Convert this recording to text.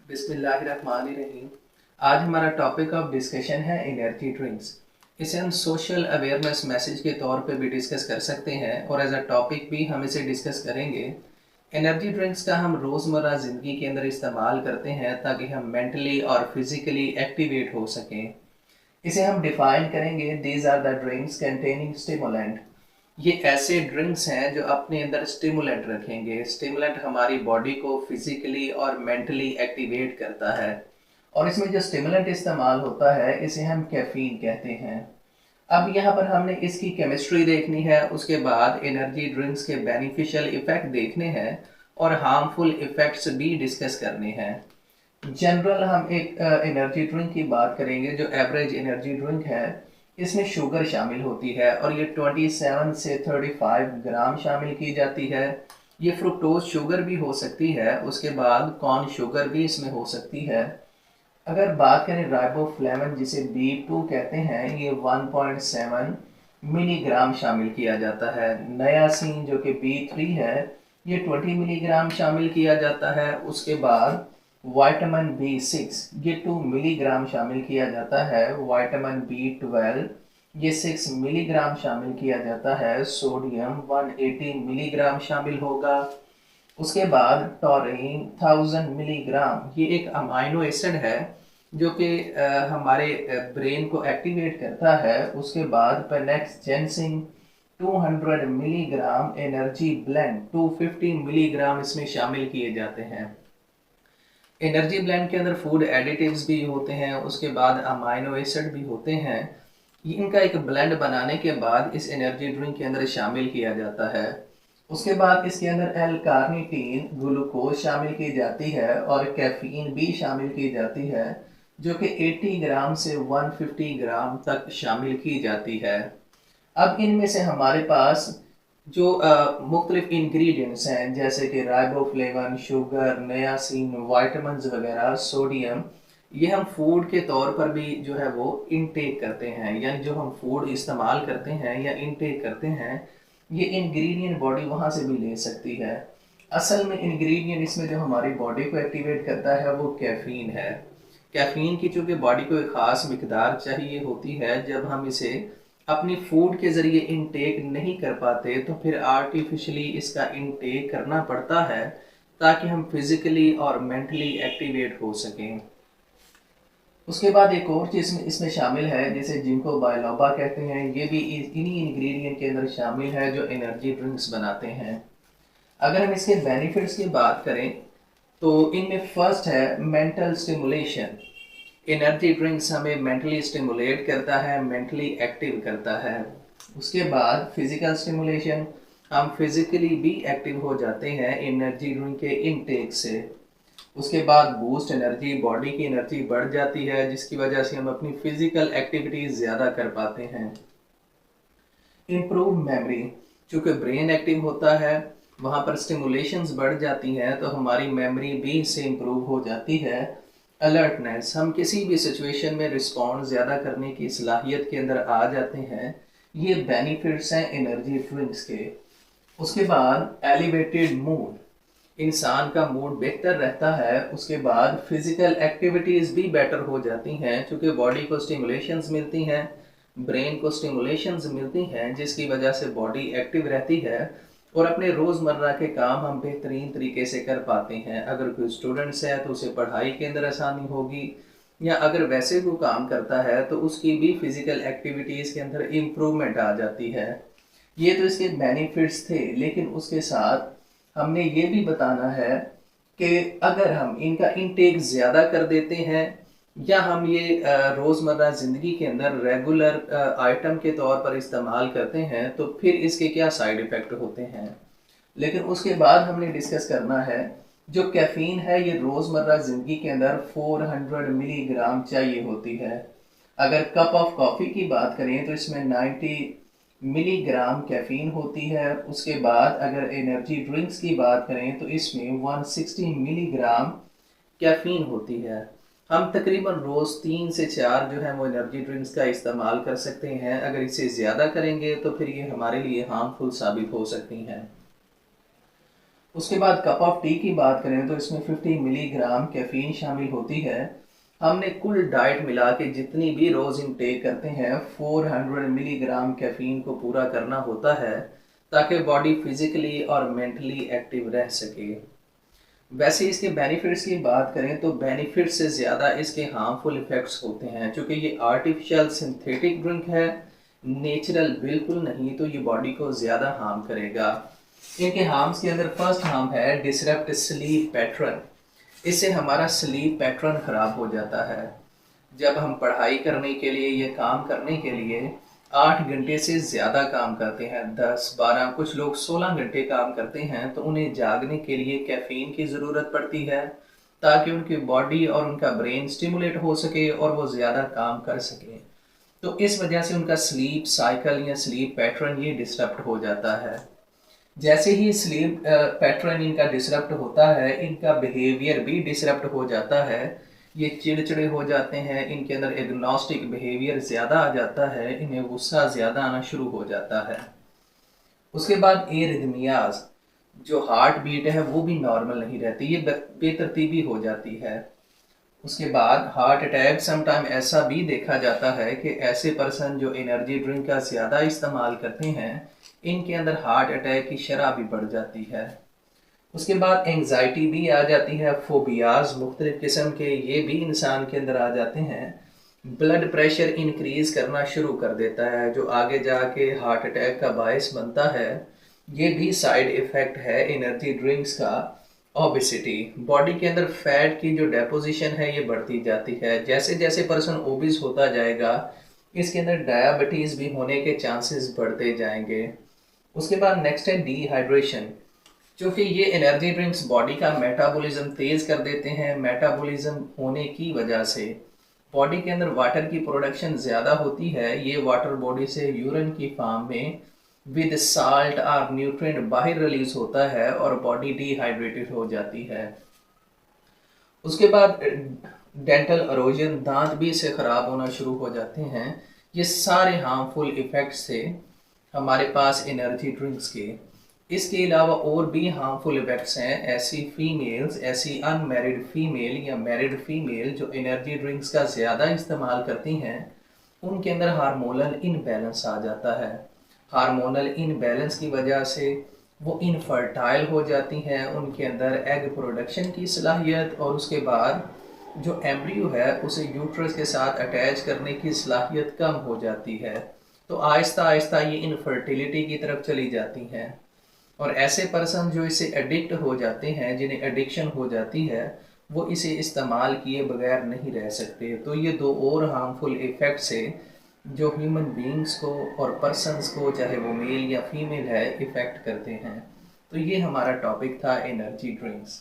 बिस्मिल्लाहिर्रहमानिर्रहीम। आज हमारा टॉपिक ऑफ डिस्कशन है एनर्जी ड्रिंक्स। इसे हम सोशल अवेयरनेस मैसेज के तौर पे भी डिस्कस कर सकते हैं और एज अ टॉपिक भी हम इसे डिस्कस करेंगे। एनर्जी ड्रिंक्स का हम रोज़मर्रा ज़िंदगी के अंदर इस्तेमाल करते हैं ताकि हम मेंटली और फिज़िकली एक्टिवेट हो सकें। इसे हम डिफ़ाइन करेंगे, these are the drinks containing stimulant. ये ऐसे ड्रिंक्स हैं जो अपने अंदर स्टिमुलेंट रखेंगे। स्टिमुलेंट हमारी बॉडी को फिजिकली और मेंटली एक्टिवेट करता है और इसमें जो स्टिमुलेंट इस्तेमाल होता है इसे हम कैफीन कहते हैं। अब यहाँ पर हमने इसकी केमिस्ट्री देखनी है, उसके बाद एनर्जी ड्रिंक्स के बेनिफिशियल इफेक्ट देखने हैं और हार्मफुल इफेक्ट्स भी डिस्कस करने हैं। जनरल हम एक एनर्जी ड्रिंक की बात करेंगे। जो एवरेज एनर्जी ड्रिंक है इसमें शुगर शामिल होती है और ये 27 से 35 ग्राम शामिल की जाती है। ये फ्रुक्टोज शुगर भी हो सकती है, उसके बाद कॉर्न शुगर भी इसमें हो सकती है। अगर बात करें राइबोफ्लेविन जिसे B2 कहते हैं, ये 1.7 मिलीग्राम शामिल किया जाता है। नियासिन जो कि B3 है ये 20 मिलीग्राम शामिल किया जाता है। उसके बाद विटामिन B6 ये 2 मिलीग्राम शामिल किया जाता है। विटामिन B12 ये 6 मिलीग्राम शामिल किया जाता है। सोडियम 180 मिलीग्राम शामिल होगा। उसके बाद टॉरिन 1000 मिलीग्राम, ये एक अमाइनो एसिड है जो कि हमारे ब्रेन को एक्टिवेट करता है। उसके बाद Painex जेंसिन 200 milligram, energy blend 250 milligram इसमें शामिल किए जाते हैं। एनर्जी ब्लेंड के अंदर फूड एडिटिव्स भी होते हैं, उसके बाद अमाइनो एसिड भी होते हैं। इनका एक ब्लेंड बनाने के बाद इस एनर्जी ड्रिंक के अंदर शामिल किया जाता है। उसके बाद इसके अंदर एल कार्निटीन, ग्लूकोज शामिल की जाती है और कैफीन भी शामिल की जाती है जो कि 80 ग्राम से 150 ग्राम तक शामिल की जाती है। अब इनमें से हमारे पास जो मुख्तलिफ इंग्रेडिएंट्स हैं जैसे कि राइबोफ्लेविन, शुगर, नियासिन, वाइटामिन वगैरह, सोडियम, ये हम फूड के तौर पर भी जो है वो इनटेक करते हैं, यानी जो हम फूड इस्तेमाल करते हैं या इनटेक करते हैं ये इंग्रेडिएंट बॉडी वहाँ से भी ले सकती है। असल में इंग्रेडिएंट इसमें जो हमारी बॉडी को एक्टिवेट करता है वो कैफीन है। कैफीन की चूँकि बॉडी को एक ख़ास मिकदार चाहिए होती है, जब हम इसे अपनी फूड के ज़रिए इनटेक नहीं कर पाते तो फिर आर्टिफिशियली इसका इनटेक करना पड़ता है ताकि हम फिज़िकली और मेंटली एक्टिवेट हो सकें। उसके बाद एक और चीज़ इसमें शामिल है जिसे जिनको बायलोबा कहते हैं, ये भी इन्हीं इंग्रेडिएंट के अंदर शामिल है जो एनर्जी ड्रिंक्स बनाते हैं। अगर हम इसके बेनिफिट्स की बात करें तो इनमें फर्स्ट है मेंटल स्टिमुलेशन। एनर्जी ड्रिंक्स हमें मेंटली स्टिमुलेट करता है, मेंटली एक्टिव करता है। उसके बाद फिजिकल स्टिमुलेशन, हम फिजिकली भी एक्टिव हो जाते हैं एनर्जी ड्रिंक के इनटेक से। उसके बाद बूस्ट एनर्जी, बॉडी की एनर्जी बढ़ जाती है जिसकी वजह से हम अपनी फिजिकल एक्टिविटीज ज़्यादा कर पाते हैं। इम्प्रूव मेमोरी, चूँकि ब्रेन एक्टिव होता है वहाँ पर स्टिमुलेशंस बढ़ जाती हैं तो हमारी मेमोरी भी इससे इम्प्रूव हो जाती है। अलर्टनेस, हम किसी भी सिचुएशन में रिस्पॉन्ड ज़्यादा करने की सलाहियत के अंदर आ जाते हैं। ये बेनिफिट्स हैं एनर्जी ड्रिंक्स के। उसके बाद एलिवेटेड मूड, इंसान का मूड बेहतर रहता है। उसके बाद फिज़िकल एक्टिविटीज़ भी बेटर हो जाती हैं क्योंकि बॉडी को स्टिमुलेशंस मिलती हैं, ब्रेन को स्टिमुलेशंस मिलती हैं जिसकी वजह से बॉडी एक्टिव रहती है और अपने रोज़मर्रा के काम हम बेहतरीन तरीके से कर पाते हैं। अगर कोई स्टूडेंट्स है तो उसे पढ़ाई के अंदर आसानी होगी, या अगर वैसे कोई काम करता है तो उसकी भी फिज़िकल एक्टिविटीज़ के अंदर इम्प्रूवमेंट आ जाती है। ये तो इसके बेनिफिट्स थे, लेकिन उसके साथ हमने ये भी बताना है कि अगर हम इनका इनटेक ज़्यादा कर देते हैं या हम ये रोज़मर्रा ज़िंदगी के अंदर रेगुलर आइटम के तौर पर इस्तेमाल करते हैं तो फिर इसके क्या साइड इफ़ेक्ट होते हैं। लेकिन उसके बाद हमने डिस्कस करना है जो कैफ़ीन है ये रोज़मर्रा ज़िंदगी के अंदर 400 मिलीग्राम चाहिए होती है। अगर कप ऑफ कॉफ़ी की बात करें तो इसमें 90 मिलीग्राम कैफीन होती है। उसके बाद अगर एनर्जी ड्रिंक्स की बात करें तो इसमें 160 मिलीग्राम कैफीन होती है। हम तकरीबन रोज़ 3 से 4 जो है वो एनर्जी ड्रिंक्स का इस्तेमाल कर सकते हैं। अगर इसे ज़्यादा करेंगे तो फिर ये हमारे लिए हार्मफुल साबित हो सकती हैं। उसके बाद कप ऑफ टी की बात करें तो इसमें 50 मिलीग्राम कैफीन शामिल होती है। हमने कुल डाइट मिला के जितनी भी रोज़ इनटेक करते हैं 400 मिलीग्राम कैफीन को पूरा करना होता है, ताकि बॉडी फिजिकली और मेंटली एक्टिव रह सके। वैसे इसके बेनिफिट्स की बात करें तो बेनिफिट से ज़्यादा इसके हार्मफुल इफ़ेक्ट्स होते हैं, क्योंकि ये आर्टिफिशियल सिंथेटिक ड्रिंक है, नेचुरल बिल्कुल नहीं, तो ये बॉडी को ज़्यादा हार्म करेगा। इनके हार्म्स के अंदर फर्स्ट हार्म है डिसरप्ट स्लीप पैटर्न। इससे हमारा स्लीप पैटर्न ख़राब हो जाता है। जब हम पढ़ाई करने के लिए या काम करने के लिए 8 घंटे से ज़्यादा काम करते हैं, 10, 12, कुछ लोग 16 घंटे काम करते हैं, तो उन्हें जागने के लिए कैफीन की ज़रूरत पड़ती है, ताकि उनकी बॉडी और उनका ब्रेन स्टिमुलेट हो सके और वो ज़्यादा काम कर सके। तो इस वजह से उनका स्लीप साइकिल या स्लीप पैटर्न ये डिस्टर्ब हो जाता है। जैसे ही स्लीप पैटर्न इनका डिसरप्ट होता है, इनका बिहेवियर भी डिसरप्ट हो जाता है। ये चिड़चिड़े हो जाते हैं, इनके अंदर एग्नोस्टिक बिहेवियर ज़्यादा आ जाता है, इन्हें गुस्सा ज़्यादा आना शुरू हो जाता है। उसके बाद एरिथमियाज, जो हार्ट बीट है वो भी नॉर्मल नहीं रहती, ये बेतरतीबी हो जाती है। उसके बाद हार्ट अटैक समटाइम ऐसा भी देखा जाता है कि ऐसे पर्सन जो एनर्जी ड्रिंक का ज़्यादा इस्तेमाल करते हैं, इनके अंदर हार्ट अटैक की शरह भी बढ़ जाती है। उसके बाद एंजाइटी भी आ जाती है, फोबियाज मुख्तलिफ किस्म के ये भी इंसान के अंदर आ जाते हैं। ब्लड प्रेशर इंक्रीज करना शुरू कर देता है, जो आगे जाके हार्ट अटैक का बायस बनता है। ये भी साइड इफ़ेक्ट है एनर्जी ड्रिंक्स का। ओबिसिटी, बॉडी के अंदर फैट की जो डेपोजिशन है ये बढ़ती जाती है। जैसे जैसे पर्सन ओबिस होता जाएगा, इसके अंदर डायबिटीज़ भी होने के चांसेस बढ़ते जाएंगे। उसके बाद नेक्स्ट है डिहाइड्रेशन। क्योंकि ये एनर्जी ड्रिंक्स बॉडी का मेटाबॉलिज्म तेज़ कर देते हैं, मेटाबॉलिज्म होने की वजह से बॉडी के अंदर वाटर की प्रोडक्शन ज़्यादा होती है। ये वाटर बॉडी से यूरिन की फॉर्म में विद साल्ट और न्यूट्रिएंट बाहर रिलीज होता है और बॉडी डिहाइड्रेटेड हो जाती है। उसके बाद डेंटल अरोजन, दांत भी इससे ख़राब होना शुरू हो जाते हैं। ये सारे हार्मफुल इफ़ेक्ट्स थे हमारे पास एनर्जी ड्रिंक्स के। इसके अलावा और भी हार्मफुल इफेक्ट्स हैं। ऐसी फीमेल्स, ऐसी अनमैरिड फीमेल या मैरिड फीमेल जो एनर्जी ड्रिंक्स का ज़्यादा इस्तेमाल करती हैं, उनके अंदर हार्मोनल इनबैलेंस आ जाता है। हार्मोनल इनबैलेंस की वजह से वो इनफर्टाइल हो जाती हैं, उनके अंदर एग प्रोडक्शन की सलाहियत और उसके बाद जो एम्ब्रियो है उसे यूट्रस के साथ अटैच करने की सलाहियत कम हो जाती है। तो आहिस्ता आहिस्ता ये इनफर्टिलिटी की तरफ चली जाती हैं। और ऐसे पर्सन जो इसे एडिक्ट हो जाते हैं, जिन्हें एडिक्शन हो जाती है, वो इसे इस्तेमाल किए बगैर नहीं रह सकते। तो ये दो और हार्मफुल इफ़ेक्ट्स है जो ह्यूमन बींग्स को और पर्सनस को, चाहे वो मेल या फीमेल है, इफ़ेक्ट करते हैं। तो ये हमारा टॉपिक था एनर्जी ड्रिंक्स।